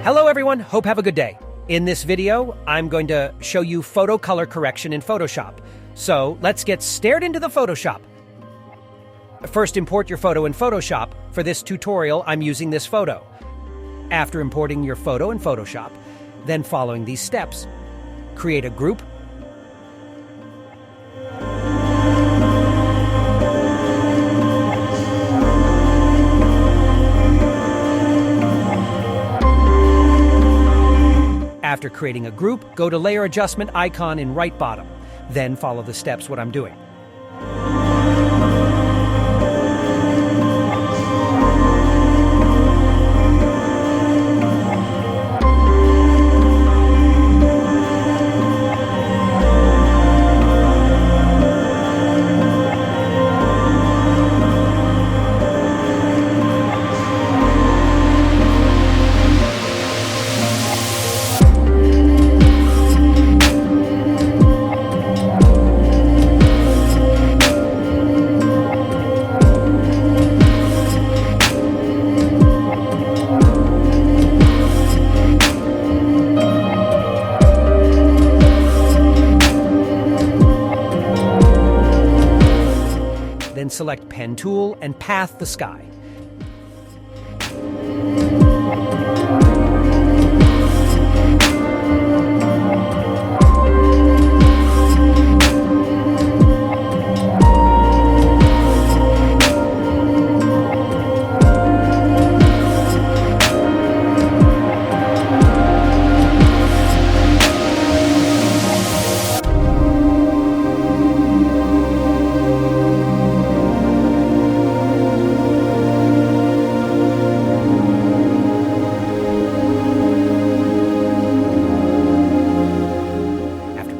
Hello everyone, hope have a good day. In this video, I'm going to show you photo color correction in Photoshop. So let's get stared into the Photoshop. First, import your photo in Photoshop. For this tutorial, I'm using this photo. After importing your photo in Photoshop, then following these steps. Create a group. After creating a group, go to Layer Adjustment icon in right bottom. Then follow the steps what I'm doing. Then select Pen Tool and Path the Sky.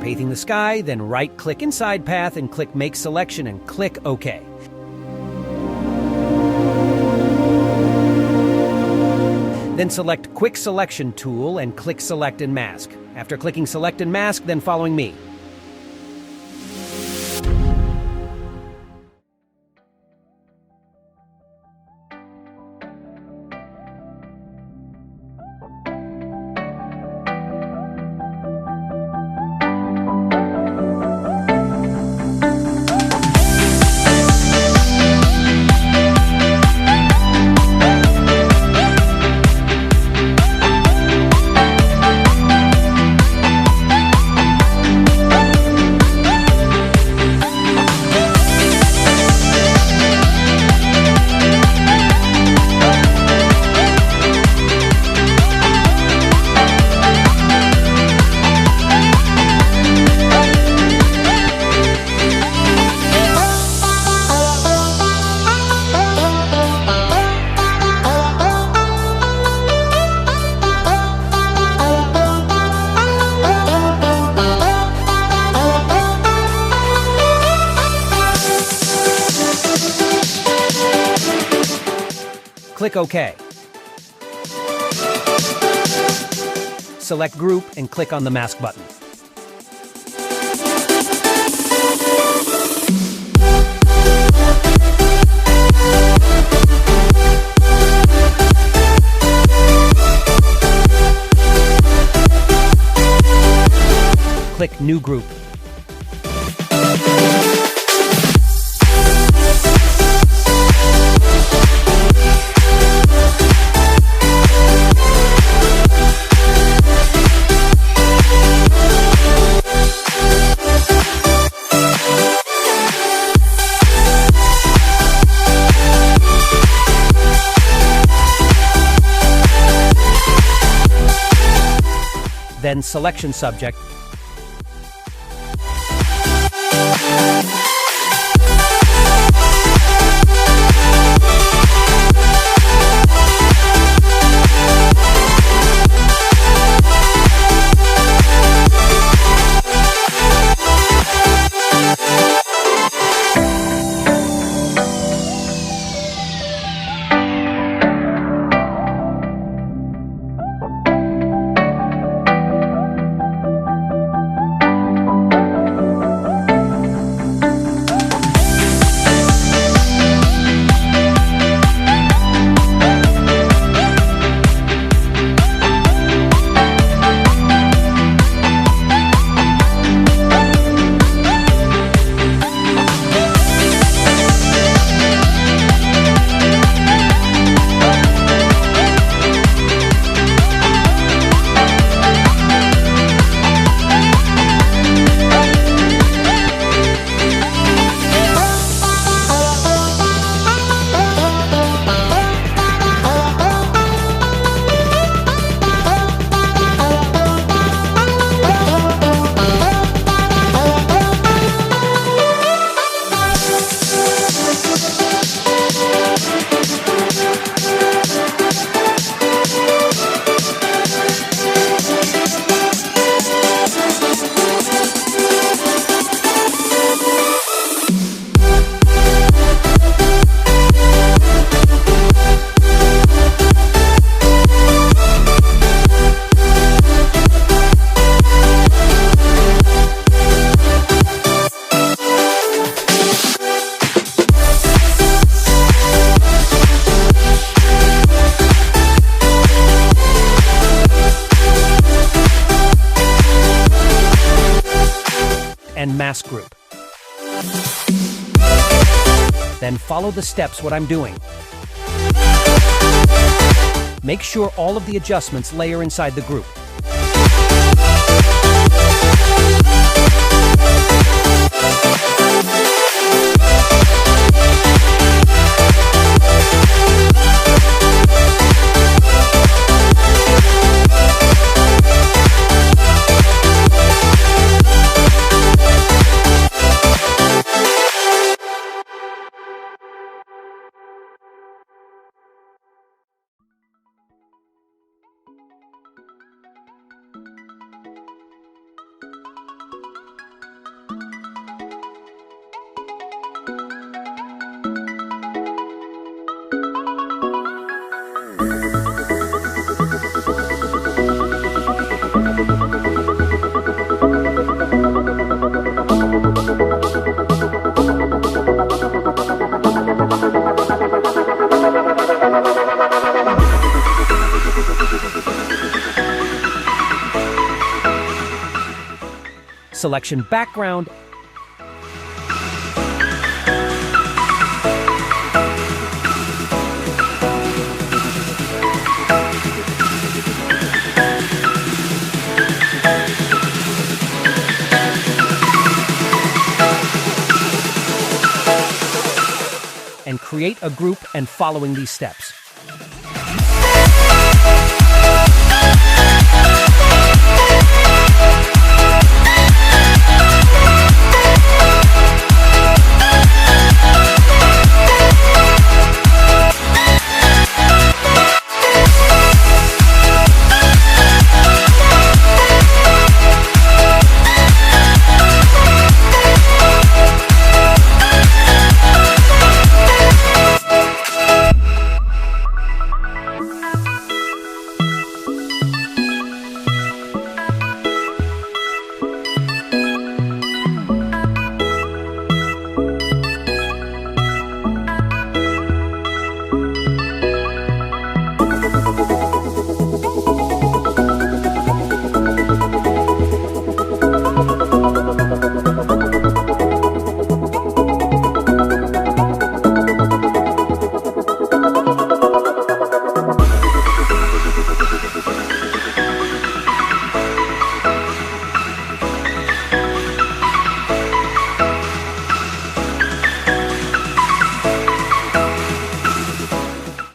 Pathing the sky, then right-click inside Path and click Make Selection and click OK. Then select Quick Selection tool and click Select and Mask. After clicking Select and Mask, then following me. Click OK. Select Group and click on the Mask button. Click New Group. Then Selection Subject. mask group. Then follow the steps what I'm doing. Make sure all of the adjustments layer inside the group. Selection background, and create a group and following these steps.